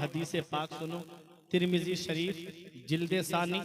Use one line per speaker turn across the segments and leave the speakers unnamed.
हदीस पाक सुनो। तिरमिजी शरीफ जिल्दे सानी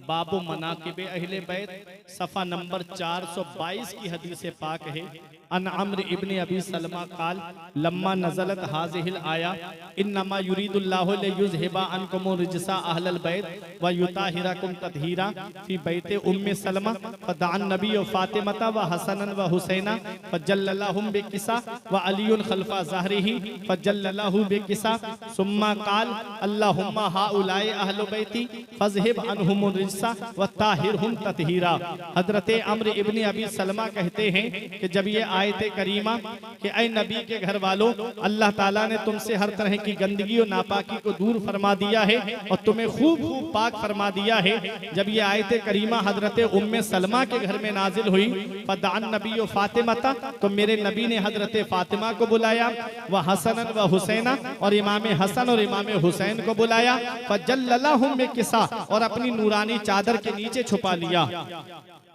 बाबू मनाकिब अहले बैत सफ़ा नंबर 422 की हदीस पाक है। अन अम्र इब्न अबी सलमा काल लम्मा नज़लत हाज़िहिल आया इन्नमा युरीदुल्लाहु लियुज़हिबा अन्कुम रिजसा अहलल बैत व युताहिरकुम तत्हीरा फी बैत उम्मे सलमा फदअन नबी व फातिमा व हसनन व हुसैना फजल्ललाहुम बिकिसा व अलीयुन खल्फा ज़हरिही फजल्ललाहु बिकिसा सुम्मा काल अल्लाहुम्मा हाउलाई अहलु बैती फज़हिब अन्हुम रिजसा व ताहिरहुम तत्हीरा। हज़रत अम्र इब्न अबी सलमा कहते हैं कि जब ये आयते करीमा कि ऐ नबी के घर वालों, अल्लाह ताला ने तुमसे हर तरह की गंदगी और नापाकी को दूर फरमा दिया है और तुम्हें खूब खूब पाक फरमा दिया है। जब ये आयते करीमा हजरत उम्मे सलमा के घर में नाजिल हुई, फदान नबी व फातिमा, तो मेरे नबी ने हजरत फातिमा को बुलाया, वह हसन व हुसैना, और इमाम हसन और इमाम हुसैन को बुलाया, फजल्ललाहुम बिकिसा, और अपनी नूरानी चादर के नीचे छुपा लिया,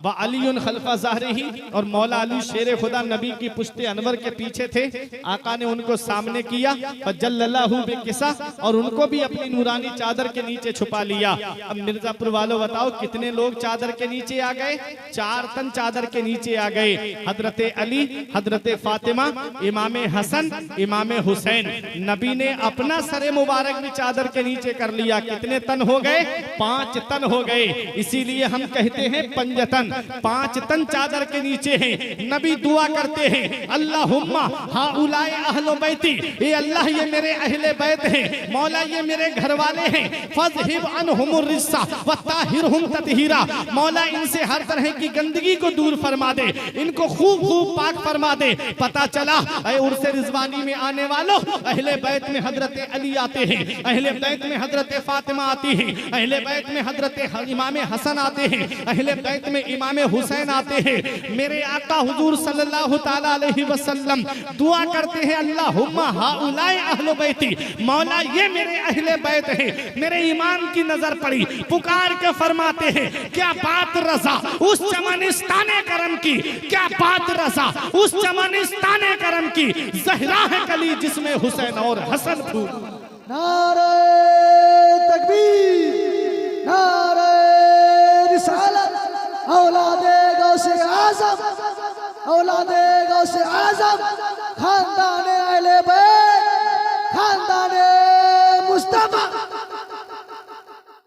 व अलीयुन खल्फा ज़हरिही, और मौला अली शेर खुदा नबी की पुश्ते अनवर के पीछे थे। आका ने उनको सामने किया, फजल्ललाहु बिकिसा, और उनको भी अपनी नूरानी चादर के नीचे छुपा लिया। अब मिर्जापुर वालों बताओ कितने लोग चादर के नीचे आ गए? 4 तन चादर के नीचे आ गए। हजरत अली, हजरत फातिमा, इमाम हसन, इमाम हुसैन। नबी ने अपना सरे मुबारक भी चादर के नीचे कर लिया। कितने तन हो गए? 5 तन हो गए। इसीलिए हम कहते हैं पंजतन, 5 तन चादर के नीचे हैं। नबी दुआ करते हैं, अल्लाहुम्मा हाउलाई अहलो बैती, ये अल्लाह ये मेरे अहले बैत हैं, मौला ये मेरे घर वाले हैं, फज़हिब अन्हुमुर रिज्सा व ताहिरहुम तत्हीरा, मौला इनसे हर तरह की गंदगी को दूर फरमा दे, इनको खूब खूब पाक फरमा दे। पता चला ऐ उर्से रिजवानी में आने वालों, अहले बैत में हजरत अली आते हैं, अहले बैत में हजरत फातिमा आती है, अहले बैत में हजरत इमाम हसन आते हैं, अहले बैत में इमाम हुसैन आते हैं। मेरे आका हुजूर सल्लल्लाहु ताला अलैहि वसल्लम दुआ करते हैं, अल्लाहुम्मा हाउलाई अहले बैती, मौला ये मेरे अहले बैत हैं। मेरे ईमान की नजर पड़ी, पुकार के फरमाते हैं, क्या बात रज़ा उस चमनिस्ताने करम की, क्या बात रज़ा उस चमनिस्ताने करम की, ज़हरा है कली जिसमें हुसैन और हसन फूल।
नारे तकबीर, नारे रिसालत, औलादे गौसे आज़म, औलादे गौसे आज़म, खानदाने अहले बैत, खानदाने मुस्तफा।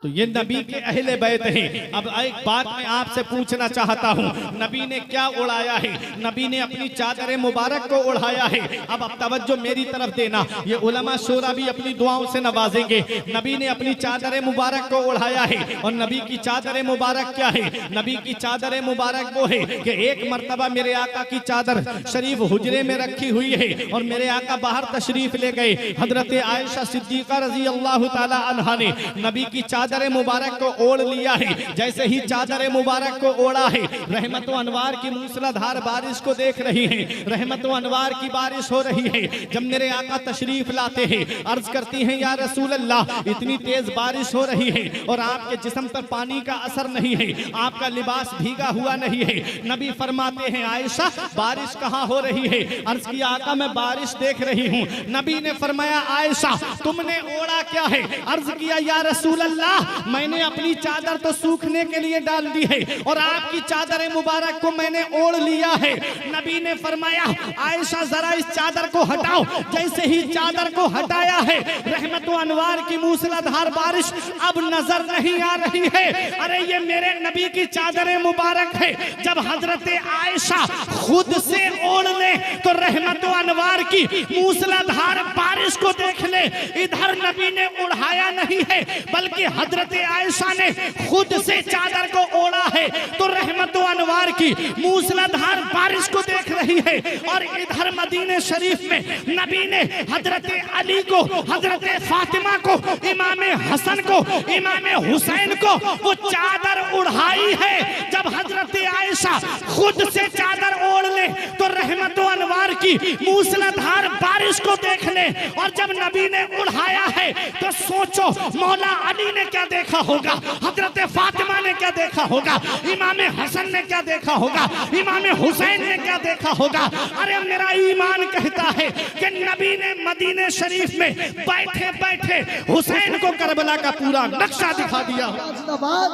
तो ये नबी के अहले बैत हैं। अब एक बात मैं आपसे पूछना चाहता हूँ, नबी ने क्या उड़ाया है? नबी ने अपनी चादर मुबारक को उड़ाया है। अब तवज्जो मेरी तरफ देना, ये उलमा शोरा भी अपनी दुआओं से नवाजेंगे। नबी ने अपनी चादर मुबारक को उड़ाया है, और नबी की चादर मुबारक क्या है? नबी की चादर मुबारक वो है कि एक मर्तबा मेरे आका की चादर शरीफ हुजरे में रखी हुई है, और मेरे आका बाहर तशरीफ ले गए। हजरत आयशा सिद्दीका रजी अल्लाह ताला अन्हा ने नबी की चादर मुबारक को ओढ़ लिया है। जैसे ही चादर मुबारक को ओढ़ा है, रहमत व अनवार की मूसलाधार बारिश को देख रही हैं, रहमत व अनवार की बारिश हो रही है। जब मेरे आका तशरीफ लाते हैं, अर्ज करती हैं, या रसूल अल्लाह, इतनी तेज बारिश हो रही है और आपके जिस्म पर पानी का असर नहीं है, आपका लिबास भीगा हुआ नहीं है। नबी फरमाते हैं, आयशा बारिश कहाँ हो रही है? अर्ज किया, आका मैं बारिश देख रही हूँ। नबी ने फरमाया, आयशा तुमने ओढ़ा क्या है? अर्ज किया, या रसूल अल्लाह, मैंने अपनी चादर तो सूखने के लिए डाल दी है, और आपकी चादर मुबारक को मैंने ओढ़ लिया है। नबी ने फरमाया, आयशा जरा इस चादर को हटाओ। जैसे ही चादर को हटाया है, रहमत व अनवार की मूसलाधार बारिश अब नजर नहीं आ रही है। अरे ये मेरे नबी की चादर मुबारक है। जब हजरत आयशा खुद से ओढ़ ले तो रहमत व अनवार की मूसलाधार बारिश को देख ले। इधर नबी ने उड़ाया नहीं है, बल्कि हजरत आयशा ने खुद से चादर को ओढ़ा है, तो रहमत व अनवार की मूसलाधार बारिश को देख रही है। और इधर मदीने शरीफ में नबी ने हजरत अली को, हजरत फातिमा को, इमाम हसन को, इमाम हुसैन को वो चादर उड़ाई है। जब हजरत आयशा खुद से चादर ओढ़ ले तो रहमत व अनवार की मूसलाधार बारिश को देख ले। और जब नबी ने उड़ाया है तो सोचो मौला अली ने क्या देखा होगा, हजरत फातिमा ने क्या देखा होगा, इमाम हसन ने क्या देखा होगा, इमाम हुसैन ने क्या देखा होगा। अरे मेरा ईमान कहता है कि नबी ने मदीने शरीफ में बैठे बैठे हुसैन को करबला का पूरा नक्शा दिखा दिया।
जिंदाबाद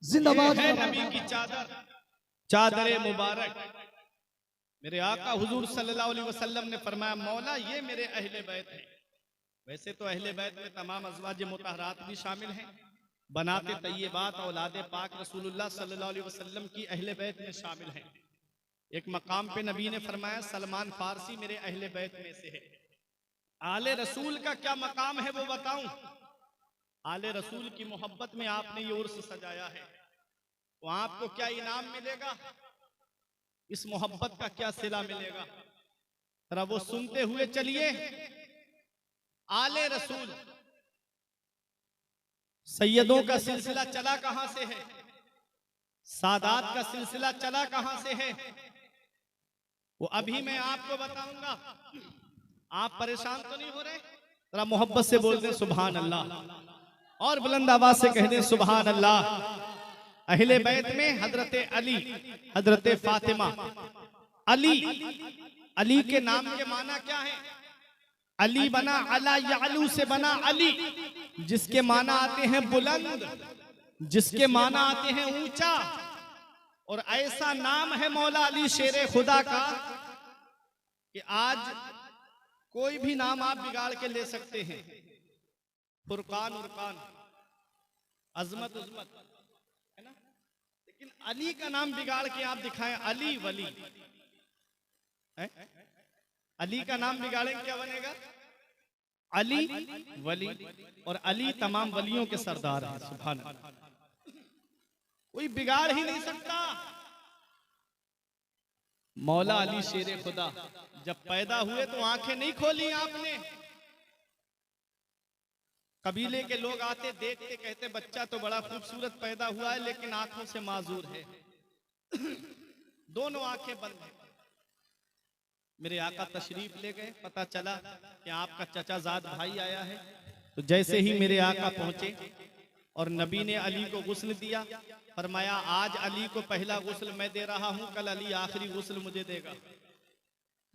जिंदाबाद
है नबी की चादर, चादर मुबारक। मेरे आका हुजूर सल्लल्लाहु अलैहि वसल्लम ने फरमाया, मौला ये मेरे अहले बैत हैं। वैसे तो अहले बैत में तमाम अज़वाज मुतहरात भी शामिल हैं, बनाते तय्यबात औलादे पाक रसूलुल्लाह सल्लल्लाहु अलैहि वसल्लम की अहले बैत में शामिल हैं। एक मकाम पे नबी ने फरमाया, सलमान फारसी मेरे अहले बैत में से है। आले रसूल का क्या मकाम है वो बताऊं? आले रसूल की मोहब्बत में आपने ये उर्स सजाया है, तो आपको क्या इनाम मिलेगा? इस मोहब्बत का क्या सिला मिलेगा? जरा वो सुनते हुए चलिए। आले रसूल, सैयदों का सिलसिला चला कहां से है? सादात का सिलसिला चला कहां से है? वो अभी मैं आपको बताऊंगा। आप परेशान तो नहीं हो रहे? जरा मोहब्बत से बोल दें सुभान अल्लाह, और बुलंद आवाज से कह दें सुभान अल्लाह। अहले बैत में हजरत अली, हजरत फातिमा। अली, अली के नाम के माना क्या है? अली बना अला यालू से बना अली, जिसके माना आते हैं बुलंद, जिसके माना आते हैं ऊंचा। और ऐसा नाम है मौला अली शेरे खुदा का कि आज कोई भी नाम आप बिगाड़ के ले सकते हैं। फुरकान उरकान, अजमत उजमत, है ना? लेकिन अली का नाम बिगाड़ के आप दिखाएं, अली वली है? अली का नाम बिगाड़ेंगे क्या बनेगा? अली वली, और अली तमाम वलियों के सरदार हैं। सुभान अल्लाह, कोई बिगाड़ ही नहीं सकता। मौला अली शेरे खुदा जब पैदा हुए तो आंखें नहीं खोली आपने। कबीले के लोग आते, देखते, कहते बच्चा तो बड़ा खूबसूरत पैदा हुआ है, लेकिन आंखों से माजूर है, दोनों आंखें बंद हैं। मेरे आका तशरीफ ले गए, पता चला कि आपका चचाजाद भाई आया है। तो जैसे ही मेरे आका पहुंचे और नबी ने अली को गुस्ल दिया, फरमाया आज अली को पहला गुस्ल मैं दे रहा हूं, कल अली आखिरी गुस्ल मुझे देगा।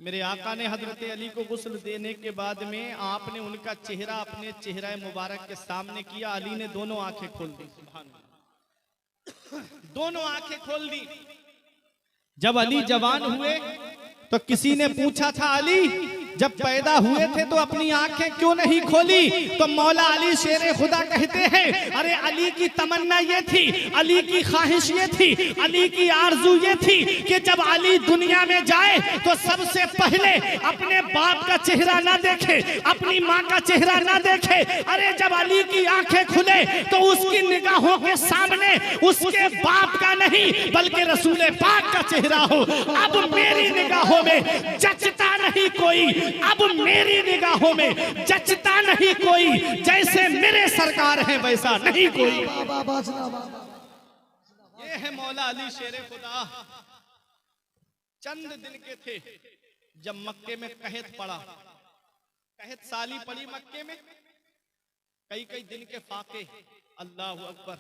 मेरे आका ने हजरत अली को गुस्ल देने के बाद में आपने उनका चेहरा अपने चेहरा मुबारक के सामने किया। अली ने दोनों आंखें खोल दी, सुभान अल्लाह, दोनों आंखें खोल दी। जब अली जवान हुए तो किसी ने पूछा था, अली जब पैदा हुए थे तो अपनी आंखें क्यों नहीं खोली? तो मौला अली शेरे खुदा कहते हैं, अरे अली की तमन्ना ये थी, अली की ख्वाहिश ये थी, अली की आरजू ये थी कि जब अली दुनिया में जाए तो सबसे पहले अपने बाप का चेहरा ना देखे, अपनी माँ का चेहरा ना देखे। अरे जब अली की आंखें खुले तो उसकी निगाहों के सामने उसके बाप का नहीं बल्कि रसूल पाक का चेहरा हो। अब मेरी निगाहों में जचता नहीं कोई, अब मेरी निगाहों में जचता नहीं कोई, जैसे मेरे सरकार हैं वैसा नहीं कोई। ये है मौला अली शेरे खुदा। चंद दिन के थे जब मक्के में कहत पड़ा, कहत साली पड़ी मक्के में, कई कई दिन के फाके। अल्लाह अकबर।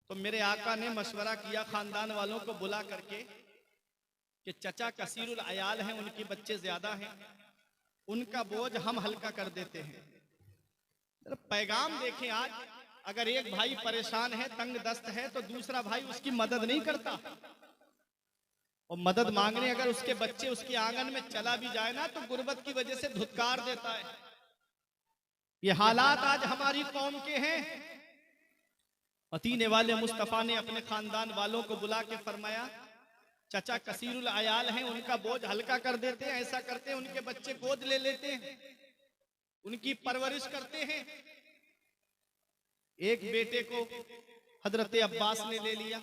तो मेरे आका ने मशवरा किया खानदान वालों को बुला करके कि चचा कसीरुल अयाल हैं, उनके बच्चे ज्यादा हैं, उनका बोझ हम हल्का कर देते हैं। पैगाम देखें, आज अगर एक भाई परेशान है, तंग दस्त है, तो दूसरा भाई उसकी मदद नहीं करता। और मदद मांगने अगर उसके बच्चे उसके आंगन में चला भी जाए ना, तो गुर्बत की वजह से धुतकार देता है। ये हालात आज हमारी कौम के हैं। मदीने वाले मुस्तफा ने अपने खानदान वालों को बुला के फरमाया, चचा कसीरुल अयाल हैं, उनका बोझ हल्का कर देते हैं, ऐसा करते हैं, उनके बच्चे गोद ले लेते हैं, उनकी परवरिश करते हैं। एक बेटे को हजरत अब्बास ने ले लिया,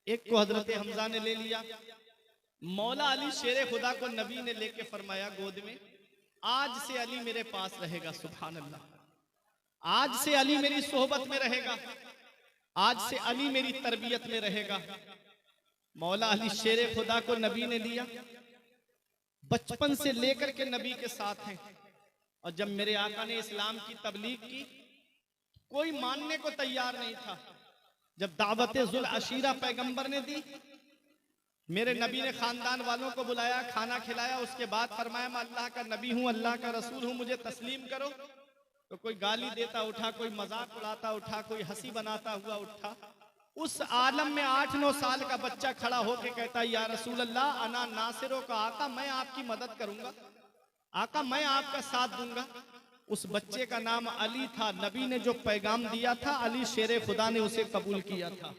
एक को हजरत हमजा ने ले लिया। मौला अली शेरे खुदा को नबी ने लेके फरमाया गोद में, आज से अली मेरे पास रहेगा। सुभान अल्लाह, आज से अली मेरी सोहबत में रहेगा, आज से अली मेरी तरबियत में रहेगा। मौला अली शेरे खुदा को नबी ने लिया, बचपन से लेकर के नबी के साथ हैं। और जब मेरे आका ने इस्लाम की तबलीग की, कोई मानने को तैयार नहीं था। जब दावत जुल अशीरा पैगंबर ने दी, मेरे नबी ने खानदान वालों को बुलाया, खाना खिलाया, उसके बाद फरमाया मैं अल्लाह का नबी हूँ, अल्लाह का रसूल हूँ, मुझे तस्लीम करो। तो कोई गाली देता उठा, कोई मजाक उड़ाता उठा, कोई हंसी बनाता हुआ उठा। उस आलम में 8-9 साल का बच्चा खड़ा होकर कहता या रसूल अल्लाह अना नासिरों का आका, मैं आपकी मदद करूंगा, आका मैं आपका साथ दूंगा। उस बच्चे का नाम अली था। नबी ने जो पैगाम दिया था, अली शेरे खुदा ने उसे कबूल किया था।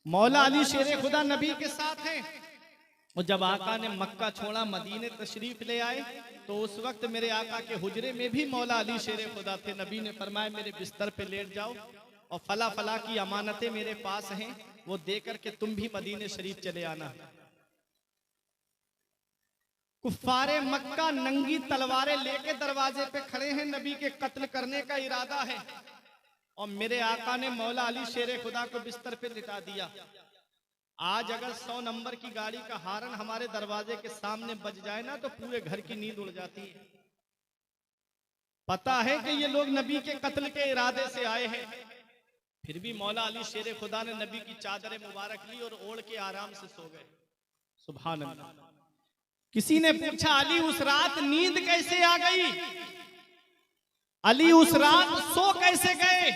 मौला अली शेरे खुदा नबी के साथ हैं। और जब आका ने मक्का छोड़ा, मदीने तशरीफ ले आए, तो उस वक्त मेरे आका के हुजरे में भी मौला अली शेरे खुदा थे। नबी ने फरमाया मेरे बिस्तर पे लेट जाओ और फला फला की अमानतें मेरे पास हैं, वो दे करके तुम भी मदीने शरीफ चले आना। कुफ्फारे मक्का नंगी तलवारें लेके दरवाजे पे खड़े हैं, नबी के कत्ल करने का इरादा है। और मेरे आका ने मौला अली शेरे खुदा को बिस्तर पे लिटा दिया। आज अगर 100 नंबर की गाड़ी का हारन हमारे दरवाजे के सामने बज जाए ना, तो पूरे घर की नींद उड़ जाती है। पता है कि ये लोग नबी के कत्ल के इरादे से आए हैं, फिर भी मौला अली शेरे खुदा ने नबी की चादर मुबारक ली और ओढ़ के आराम से सो गए। सुभान अल्लाह। किसी ने पूछा अली उस रात नींद कैसे आ गई, अली उस रात सो कैसे गए?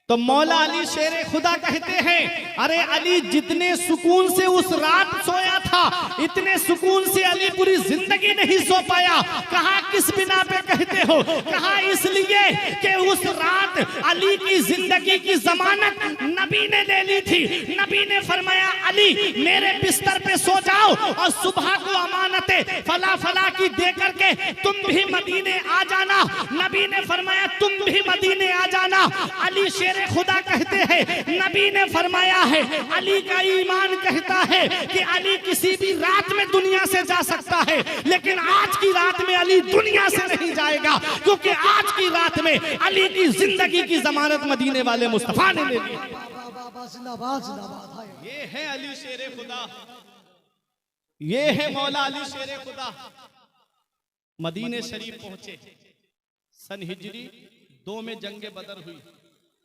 तो मौला अली शेरे खुदा कहते हैं अरे अली जितने सुकून से उस रात सोया था, इतने सुकून से अली पूरी जिंदगी नहीं सो पाया। कहा किस बिना पे कहते हो? कहा इसलिए कि उस रात अली की जिंदगी की जमानत नबी ने ले ली थी। नबी ने फरमाया अली मेरे बिस्तर पे सो जाओ और सुबह को अमानतें फला फला की दे करके तुम भी मदीने आ जाना। नबी ने फरमाया तुम भी मदीने आ जाना। अली शेर खुदा कहते हैं नबी ने फरमाया है, अली का ईमान कहता है कि अली किसी भी रात में दुनिया से जा सकता है, लेकिन आज की रात में अली दुनिया से नहीं जाएगा, क्योंकि आज की रात में अली की जिंदगी की जमानत मदीने वाले मुस्तफा ने ले ली। ये है अली शेरे खुदा, ये है मौला अली शेरे खुदा। मदीने शरीफ पहुंचे। सन हिजरी 2 में जंगे बदर हुई,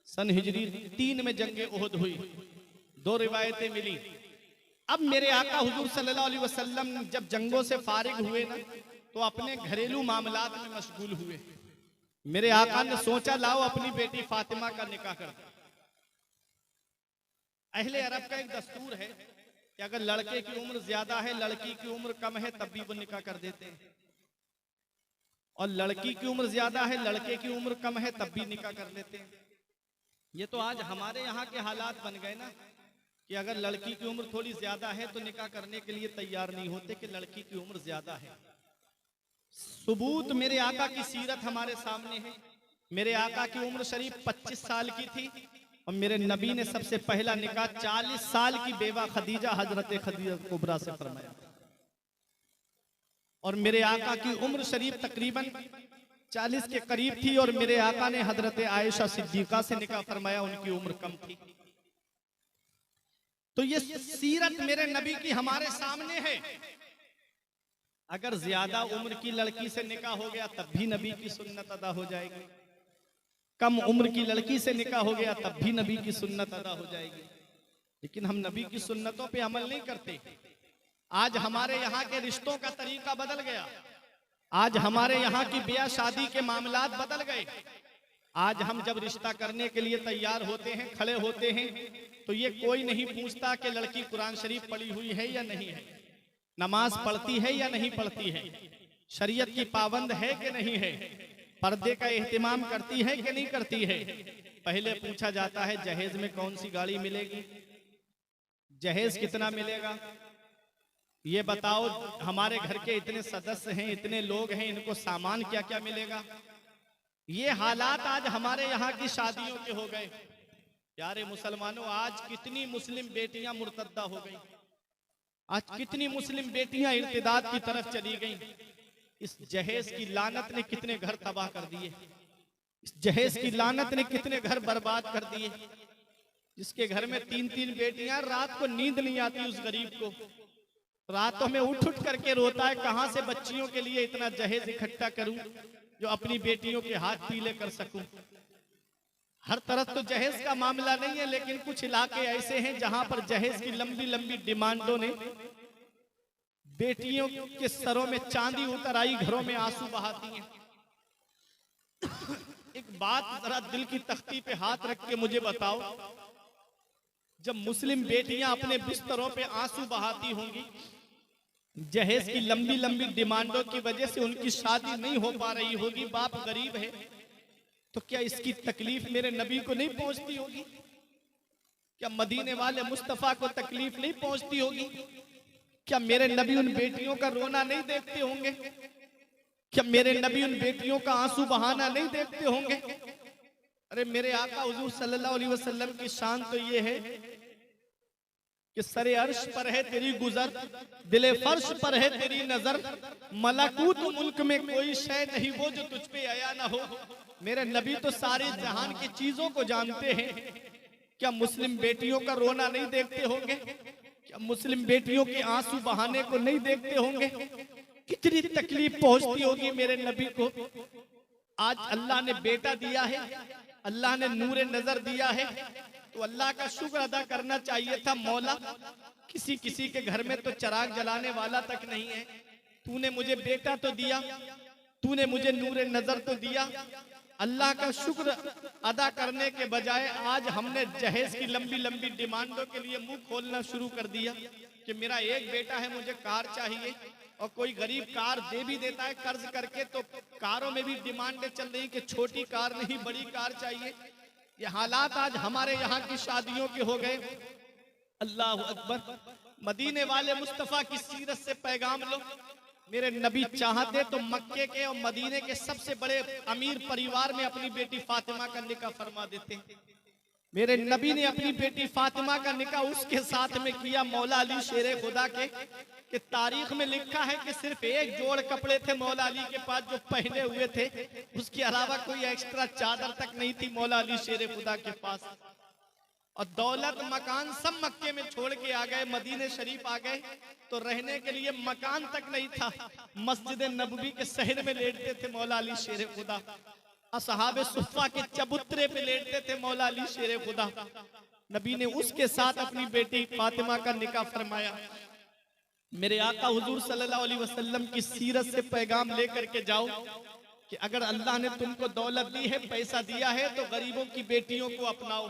सन हिजरी 3 में जंगे ओहद हुई। 2 रिवायतें मिली। अब मेरे आका हुजूर सल्लल्लाहु अलैहि वसल्लम जब जंगों से फारिग हुए ना, तो अपने घरेलू मामलात में मशगूल हुए। मेरे आका ने सोचा लाओ अपनी बेटी फातिमा का निकाह कर दो। अहले अरब का एक दस्तूर है कि अगर लड़के की उम्र ज्यादा है, लड़की की उम्र कम है, तब भी वो निकाह कर देते हैं, और लड़की की उम्र ज्यादा है, लड़के की उम्र कम है, तब भी निकाह कर लेते हैं। ये तो आज हमारे यहाँ के हालात बन गए ना कि अगर लड़की की उम्र थोड़ी ज्यादा है तो निकाह करने के लिए तैयार नहीं होते कि लड़की की उम्र ज्यादा है। सबूत मेरे आका की सीरत हमारे सामने है। मेरे आका की उम्र शरीफ 25 साल की थी और मेरे नबी ने सबसे पहला निकाह 40 साल की बेवा खदीजा हजरत खदीजा कुबरा से फरमाया। और मेरे आका की उम्र शरीफ तकरीबन 40 के करीब थी और मेरे आका ने हजरत आयशा सिद्दीका से निकाह फरमाया, उनकी उम्र कम थी। तो ये सीरत मेरे नबी की हमारे सामने है। अगर ज्यादा उम्र की लड़की से निकाह हो गया तब भी नबी की सुन्नत अदा हो जाएगी, कम उम्र की लड़की से निकाह हो गया तब भी नबी की सुन्नत अदा हो जाएगी। लेकिन हम नबी की सुन्नतों पे अमल नहीं करते। आज हमारे यहाँ के रिश्तों का तरीका बदल गया। आज हमारे यहाँ की ब्याह शादी के मामलात बदल गए। आज हम जब रिश्ता करने के लिए तैयार होते हैं, खड़े होते हैं, तो ये कोई नहीं पूछता कि लड़की कुरान शरीफ पढ़ी हुई है या नहीं है, नमाज पढ़ती है या नहीं पढ़ती है, शरीयत की पाबंद है कि नहीं है, पर्दे का एहतिमाम करती है कि नहीं करती है। पहले पूछा जाता है जहेज में कौन सी गाड़ी मिलेगी, जहेज कितना मिलेगा, ये बताओ, हमारे घर के इतने सदस्य हैं, इतने लोग हैं, इनको सामान क्या क्या मिलेगा। ये हालात आज हमारे यहाँ की शादियों के हो गए। प्यारे मुसलमानों, आज कितनी मुस्लिम बेटियां मुर्तद्दा हो गई, आज कितनी मुस्लिम बेटियां इर्तिदाद की तरफ चली गई। इस जहेज की लानत ने कितने घर तबाह कर दिए, इस जहेज की लानत ने कितने घर बर्बाद कर दिए। जिसके घर में 3-3 बेटियां, रात को नींद नहीं आती उस गरीब को, रातों में उठ उठ करके रोता है कहां से बच्चियों के लिए इतना जहेज इकट्ठा करूं जो अपनी बेटियों के हाथ पीले कर सकूं। हर तरफ तो जहेज का मामला नहीं है, लेकिन कुछ इलाके ऐसे हैं जहां पर जहेज की लंबी लंबी डिमांडों ने बेटियों के सरों में चांदी उतर आई, घरों में आंसू बहाती हैं। एक बात जरा दिल की तख्ती पे हाथ रख के मुझे बताओ, जब मुस्लिम बेटियां अपने बिस्तरों पे आंसू बहाती होंगी, जहेज की लंबी लंबी डिमांडों की वजह से उनकी शादी नहीं हो पा रही होगी, बाप गरीब है, तो क्या इसकी तकलीफ मेरे नबी को नहीं पहुंचती होगी? क्या मदीने वाले मुस्तफा को तकलीफ नहीं पहुंचती होगी? क्या मेरे नबी उन बेटियों का रोना नहीं देखते होंगे? क्या मेरे नबी उन बेटियों का आंसू बहाना नहीं देखते होंगे? अरे मेरे आका हुजूर सल्लल्लाहु अलैहि वसल्लम की शान तो ये है कि सरे अर्श पर है तेरी गुजर, दिले फर्श पर है तेरी नजर, मलकूत मुल्क में कोई शय नहीं वो जो तुझ पे आया ना हो। मेरे नबी तो सारे जहान की चीजों को जानते हैं। क्या मुस्लिम बेटियों का रोना नहीं देखते होंगे? क्या मुस्लिम बेटियों के आंसू बहाने को नहीं देखते होंगे? कितनी तकलीफ पहुंचती होगी मेरे नबी को। आज अल्लाह ने बेटा दिया है, अल्लाह ने नूरे नजर दिया है, तो अल्लाह का शुक्र अदा करना चाहिए था। मौला, किसी किसी के घर में तो चिराग जलाने वाला तक नहीं है, तूने मुझे बेटा तो दिया, तूने मुझे नूरे नजर तो दिया। अल्लाह का शुक्र अदा करने के बजाय आज हमने जहेज की लंबी लंबी डिमांडों के लिए मुंह खोलना शुरू कर दिया कि मेरा एक बेटा है, मुझे कार चाहिए, और कोई गरीब कार दे भी देता है कर्ज करके, तो कारों में भी डिमांडें चल रही कि छोटी कार नहीं बड़ी कार चाहिए। ये हालात आज हमारे यहाँ की शादियों के हो गए। अल्लाह अकबर। मदीने वाले मुस्तफा की सीरत से पैगाम लो। मेरे नबी चाहते तो मक्के के और मदीने के सबसे बड़े अमीर परिवार में अपनी बेटी फातिमा का निकाह फरमा देते। मेरे नबी ने अपनी बेटी फातिमा का निकाह उसके साथ में किया, मौला अली शेरे खुदा के, कि तारीख में लिखा है कि सिर्फ एक जोड़ कपड़े थे मौला अली के पास जो पहने हुए थे, उसके अलावा कोई एक्स्ट्रा चादर तक नहीं थी मौला अली शेरे खुदा के पास। और दौलत मकान सब मक्के में छोड़ के आ गए, मदीने शरीफ आ गए, तो रहने के लिए मकान तक नहीं था। मस्जिद नबवी के शहर में लेटते थे मौला अली शेरे खुदा, असहाबे सुफ़ा के चबूतरे पे लेटते थे मौला अली शेरे खुदा। नबी ने उसके साथ अपनी बेटी फातिमा का निकाह फरमाया। मेरे आका हुजूर सल्लल्लाहु अलैहि वसल्लम की सीरत से पैगाम लेकर के जाओ कि अगर अल्लाह ने तुमको दौलत दी है, पैसा दिया है, तो गरीबों की बेटियों को अपनाओ।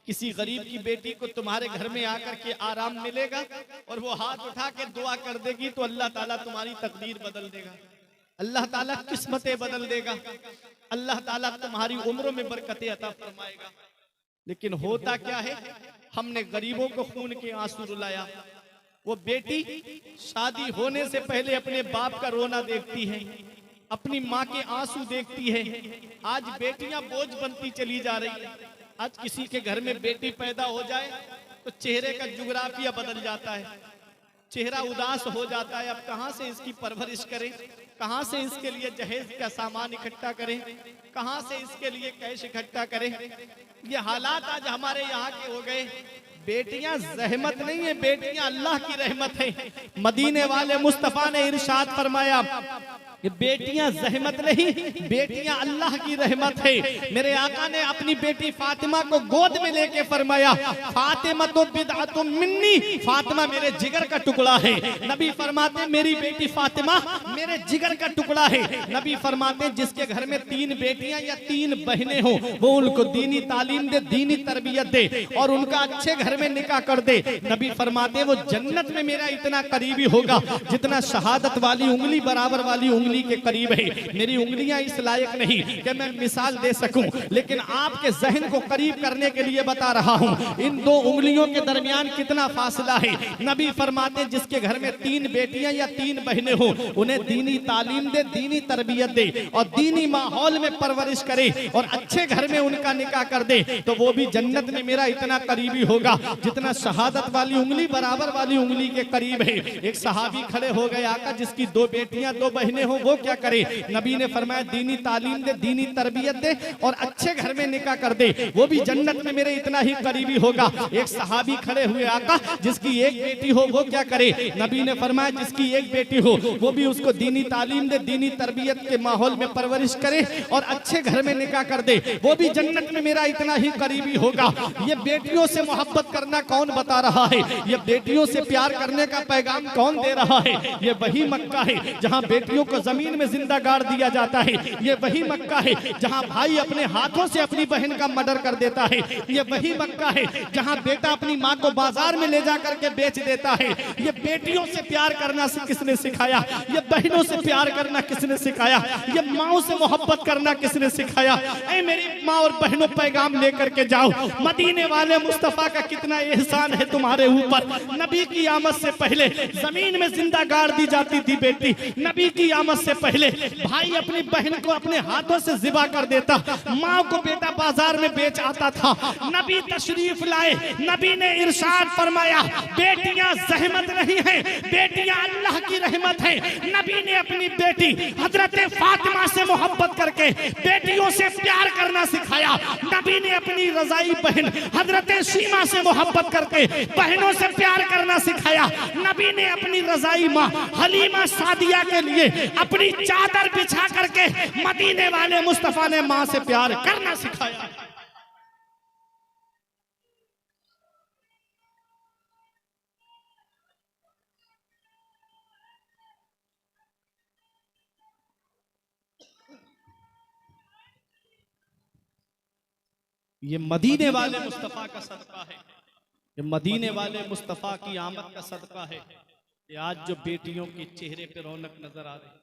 किसी गरीब की बेटी को तुम्हारे घर में आकर के आराम मिलेगा और वो हाथ उठा के दुआ कर देगी तो अल्लाह ताला तुम्हारी तकदीर बदल देगा, अल्लाह ताला किस्मतें बदल देगा, अल्लाह ताला तुम्हारी उम्रों में बरकतें अता फरमाएगा। लेकिन होता क्या है, हमने गरीबों को खून के आंसू रुलाया। वो बेटी शादी होने से पहले अपने बाप का रोना देखती है, अपनी माँ के आंसू देखती है। आज बेटियां बोझ बनती चली जा रही है। आज किसी के घर में बेटी पैदा हो जाए तो चेहरे का जुगराफिया बदल जाता है, चेहरा उदास हो जाता है। अब कहाँ से इसकी परवरिश करें, कहाँ से इसके लिए जहेज का सामान इकट्ठा करें, कहाँ से इसके लिए कैश इकट्ठा करें। ये हालात आज हमारे यहाँ के हो गए। बेटियां जहमत नहीं है, बेटियां अल्लाह की रहमत है। मदीने वाले मुस्तफा ने इरशाद फरमाया कि बेटियां जहमत नहीं, बेटियां अल्लाह की रहमत है। मेरे आका ने अपनी बेटी फातिमा को गोद में लेके फरमाया, फातिमा तो बिदअतुम मिन्नी, फातिमा मेरे जिगर का टुकड़ा है। नबी फरमाते मेरी बेटी फातिमा मेरे जिगर का टुकड़ा है। नबी फरमाते जिसके घर में 3 बेटियां या 3 बहनें हो, वो उनको दीनी तालीम दे, दीनी तरबियत दे और उनका अच्छे घर में निकाह कर दे। नबी फरमाते वो जन्नत में मेरा इतना करीबी होगा जितना शहादत वाली उंगली बराबर वाली उंगली के करीब है। मेरी उंगलियां इस लायक नहीं कि मैं मिसाल दे सकूं, लेकिन आपके जहन को करीब करने के लिए बता रहा हूं। इन 2 उंगलियों के दरमियान कितना फासला है। नबी फरमाते जिसके घर में 3 बेटियां या 3 बहनें हो, उन्हें दीनी तालीम दे, दीनी तरबियत दे और दीनी माहौल में परवरिश करे और अच्छे घर में उनका निकाह कर दे, तो वो भी जन्नत में मेरा इतना करीबी होगा जितना शहादत वाली उंगली बराबर वाली उंगली के करीब है। एक सहाबी खड़े हो गए, आका जिसकी 2 बेटियां 2 बहनें हो वो क्या करे? नबी ने फरमाया दीनी तालीम दे, दीनी तरबियत दे और अच्छे घर में निकाह कर दे, वो भी जन्नत में मेरे इतना ही करीबी होगा। एक सहाबी खड़े हुए, आका जिसकी 1 बेटी हो वो क्या करे? नबी ने फरमाया जिसकी 1 बेटी हो वो भी उसको दीनी तालीम दे, दीनी तरबियत के माहौल में परवरिश करे और अच्छे घर में निकाह कर दे, वो भी जन्नत में मेरा इतना ही करीबी होगा। ये बेटियों से मोहब्बत करना कौन बता रहा है? ये बेटियों से प्यार करने का पैगाम कौन दे रहा है? ये वही मक्का है जहां बेटियों को जमीन में जिंदा गाड़ दिया जाता है। ये वही मक्का है जहां भाई अपने हाथों से अपनी बहन का मर्डर कर देता है। ये वही मक्का है जहां बेटा अपनी माँ को बाजार में ले जा करके बेच देता है। ये बेटियों से प्यार करना किसने सिखाया? ये बहनों से प्यार करना किसने सिखाया? ये माओ से मोहब्बत करना किसने सिखाया? ऐ मेरी माँ और बहनों, पैगाम लेकर के जाओ, मदीने वाले मुस्तफा का कितना एहसान है तुम्हारे ऊपर। नबी की आमद से पहले जमीन में जिंदा गाड़ दी जाती थी बेटी। नबी की आमद से पहले भाई अपनी बहन को अपने हाथों से जिबा कर देता, माँ को बेटा बाजार में बेच आता था। नबी तशरीफ लाए, नबी ने इरशाद फरमाया बेटियां जहमत नहीं है, बेटियां अल्लाह की रहमत है। नबी ने अपनी बेटी हजरत फातिमा से मोहब्बत करके बेटियों से प्यार करना सिखाया। नबी ने अपनी रजाई बहन हजरत शीमा से मोहब्बत करके बहनों से प्यार करना सिखाया। नबी ने अपनी रजाई माँ हलीमा सादिया के लिए अपनी चादर बिछा करके मदीने वाले मुस्तफा ने माँ से प्यार करना सिखाया। ये मदीने वाले मुस्तफा का सदका है, ये मदीने वाले मुस्तफा की आमद का सदका है कि आज जो बेटियों के चेहरे पे रौनक नजर आ रही।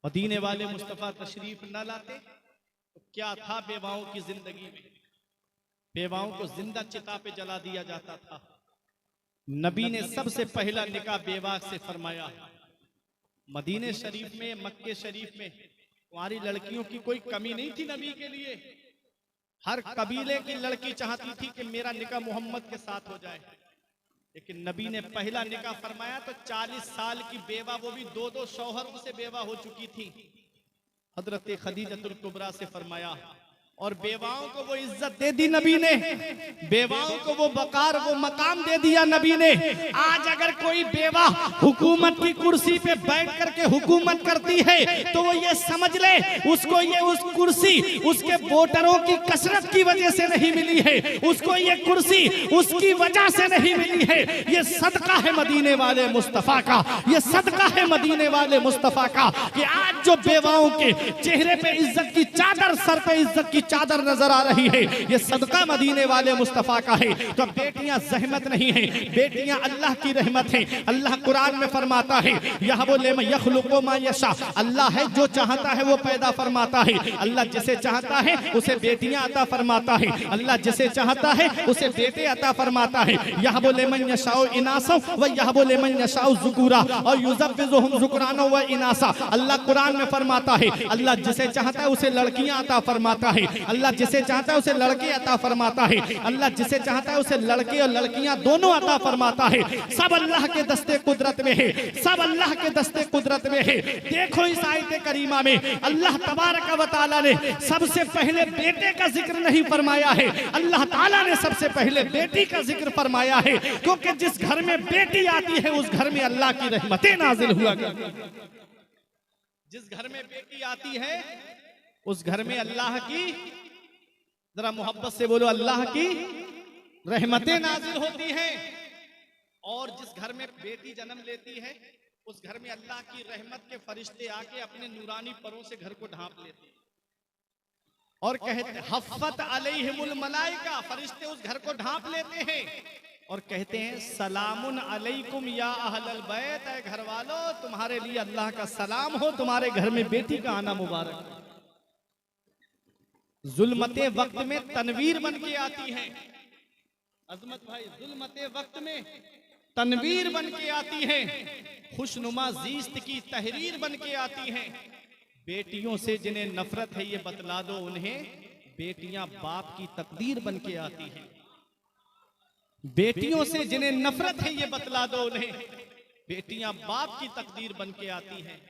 मदीने वाले मुस्तफा तशरीफ न लाते तो क्या था बेवाओं की जिंदगी में? बेवाओं को जिंदा चिता पे जला दिया जाता था। नबी ने सबसे पहला निकाह बेवा से फरमाया। मदीने शरीफ में, मक्के शरीफ में कुंवारी लड़कियों की कोई कमी नहीं थी नबी के लिए। हर कबीले की लड़की चाहती थी कि मेरा निकाह मोहम्मद के साथ हो जाए, लेकिन नबी ने पहला निकाह फरमाया तो 40 साल की बेवा, वो भी 2-2 शौहरों से बेवा हो चुकी थी, हजरत खदीजतुल कुबरा से फरमाया। और बेवाओं को वो इज्जत दे दी नबी ने, बेवाओं को वो वकार, वो मकाम दे दिया नबी ने। आज अगर कोई बेवा हुकूमत की कुर्सी पे बैठ करके हुकूमत करती है तो वो ये समझ ले उसको ये उस कुर्सी उसके वोटरों की कसरत की वजह से नहीं मिली है, उसको ये कुर्सी उसकी वजह से नहीं मिली है। ये सदका है मदीने वाले मुस्तफा का, ये सदका है मदीने वाले मुस्तफा का कि आज जो बेवाओं के चेहरे पे इज्जत की चादर, सर पे इज्जत की चादर नजर आ रही है, ये सदका मदीने वाले मुस्तफा का है। तो बेटियां जहमत नहीं है, बेटियां अल्लाह की रहमत है। अल्लाह कुरान में फरमाता है यहबुल यखलुकु मा यशा, अल्लाह है जो चाहता है वो पैदा फरमाता है। अल्लाह जिसे चाहता है उसे बेटियां अता फरमाता है, अल्लाह जिसे चाहता है उसे बेटे अता फरमाता है। यहबुल मन यशाउ इनासा व यहबुल मन यशाउ ज़ुकुरा और युज़व्विजुहुम ज़ुकुराना व इनासा। अल्लाह कुरान में फरमाता है अल्लाह जिसे चाहता है उसे लड़कियां अता फरमाता है, अल्लाह जिसे चाहता है उसे लड़के अता फरमाता है, अल्लाह जिसे चाहता है उसे लड़के और लड़कियां दोनों अता फरमाता है। सब अल्लाह के दस्ते कुदरत में है, सब अल्लाह के दस्ते कुदरत में है। देखो इस आयत करीमा में अल्लाह तबारक व तआला ने सबसे पहले बेटे का जिक्र नहीं फरमाया है, अल्लाह ताला ने सबसे पहले बेटी का जिक्र फरमाया है, क्योंकि जिस घर में बेटी आती है उस घर में अल्लाह की रहमतें नाजिल हुआ करती हैं। जिस घर में बेटी आती है उस घर में अल्लाह की, जरा मोहब्बत से बोलो, अल्लाह की रहमतें नाजिल होती हैं। और जिस घर में बेटी जन्म लेती है उस घर में अल्लाह की रहमत के फरिश्ते आके अपने नूरानी परों से घर को ढांप लेते हैं और कहते हफ़्फ़त अलैहिमुल मलाइका, फरिश्ते उस घर को ढांप लेते हैं और कहते हैं सलामुन अलैकुम या अहलल बैत, ऐ घर वालों तुम्हारे लिए अल्लाह का सलाम हो, तुम्हारे घर में बेटी का आना मुबारक हो। जुल्मते वक्त में तनवीर बन के आती है, अजमत भाई, जुल्मते वक्त में तनवीर बन के आती है, खुशनुमा जीस्त की तहरीर बन के आती है। बेटियों से जिन्हें नफरत है ये बतला दो उन्हें, बेटियां बाप की तकदीर बन के आती हैं। बेटियों से जिन्हें नफरत है ये बतला दो उन्हें, बेटियां बाप की तकदीर बन के आती हैं।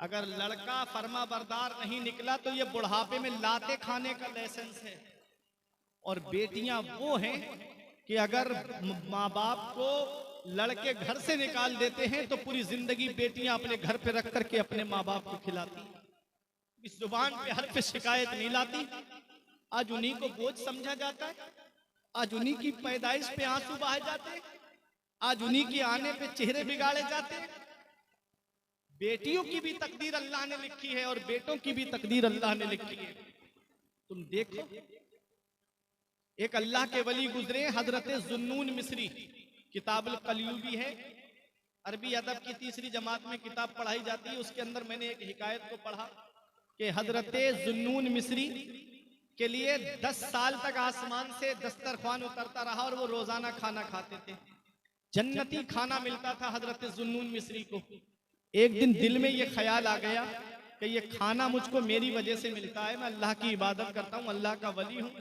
अगर लड़का फर्मा बरदार नहीं निकला तो ये बुढ़ापे में लाते खाने का लाइसेंस है। और बेटियां वो हैं कि अगर माँ बाप को लड़के घर से निकाल देते हैं तो पूरी जिंदगी बेटियां अपने घर पे रख करके अपने माँ बाप को खिलाती। इस जुबान पे हर पे शिकायत नहीं लाती। आज उन्हीं को बोझ समझा जाता है, आज उन्हीं की पैदाइश पे आंसू बहाए जाते हैं, आज उन्हीं के आने पे चेहरे बिगाड़े जाते हैं। बेटियों की भी तकदीर अल्लाह ने लिखी है और बेटों की भी तकदीर अल्लाह ने लिखी है। तुम देखो, एक अल्लाह के वली गुजरे हजरत जुन्नून मिस्री, किताबुल कलयूबी है, अरबी अदब की तीसरी जमात में किताब पढ़ाई जाती है। उसके अंदर मैंने एक हिकायत को पढ़ा कि हजरत जुन्नून मिस्री के लिए 10 साल तक आसमान से दस्तरख्वान उतरता रहा और वो रोजाना खाना खाते थे। जन्नती खाना मिलता था हजरत जुन्नून मिस्री को। एक दिन दिल में ये ख्याल आ गया कि ये खाना मुझको मेरी वजह से मिलता है, मैं अल्लाह की इबादत करता हूँ, अल्लाह का वली हूँ।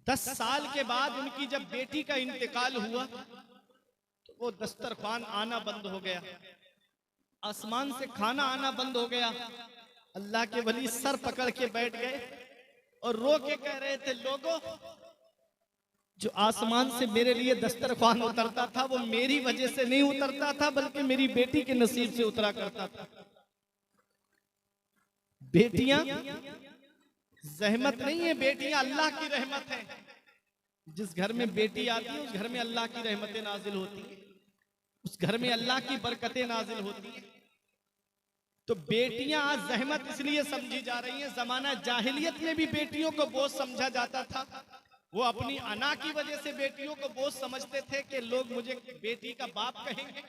10 साल के बाद उनकी जब बेटी का इंतकाल हुआ तो वो दस्तरख्वान आना बंद हो गया, आसमान से खाना आना बंद हो गया। अल्लाह के वली सर पकड़ के बैठ गए और रो के कह रहे थे, लोगों, जो आसमान से मेरे लिए दस्तरख्वान उतरता था वो मेरी वजह से नहीं उतरता था, बल्कि मेरी बेटी के नसीब से उतरा करता था। बेटियां जहमत नहीं है, बेटियां अल्लाह की रहमत है। जिस घर में बेटी आती है उस घर में अल्लाह की रहमतें नाजिल होती है, उस घर में अल्लाह की बरकतें नाजिल होती है। तो बेटियां आज जहमत इसलिए समझी जा रही हैं। जमाना जाहिलियत में भी बेटियों को बोझ समझा जाता था। वो अपनी अना की वजह से बेटियों को बोझ समझते थे कि लोग मुझे बेटी का बाप कहेंगे।